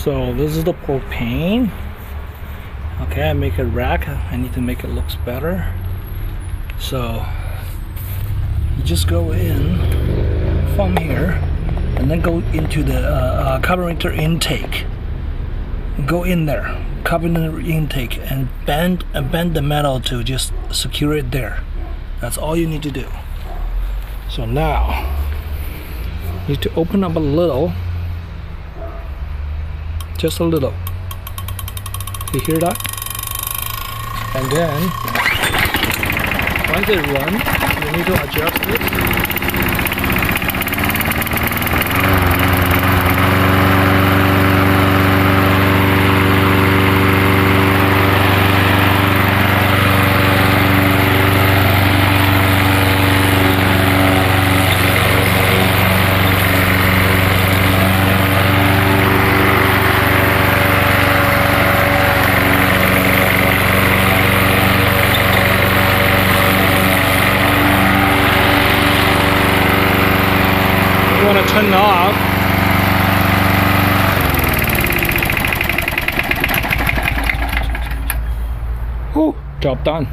So this is the propane. Okay, I make a rack. I need to make it looks better. So you just go in from here and then go into the carburetor intake. Go in there, carburetor intake, and bend the metal to just secure it there. That's all you need to do. So now you need to open up a little, just a little. You hear that? And then once it runs, you need to adjust it. Want to turn it off. Whew, job done.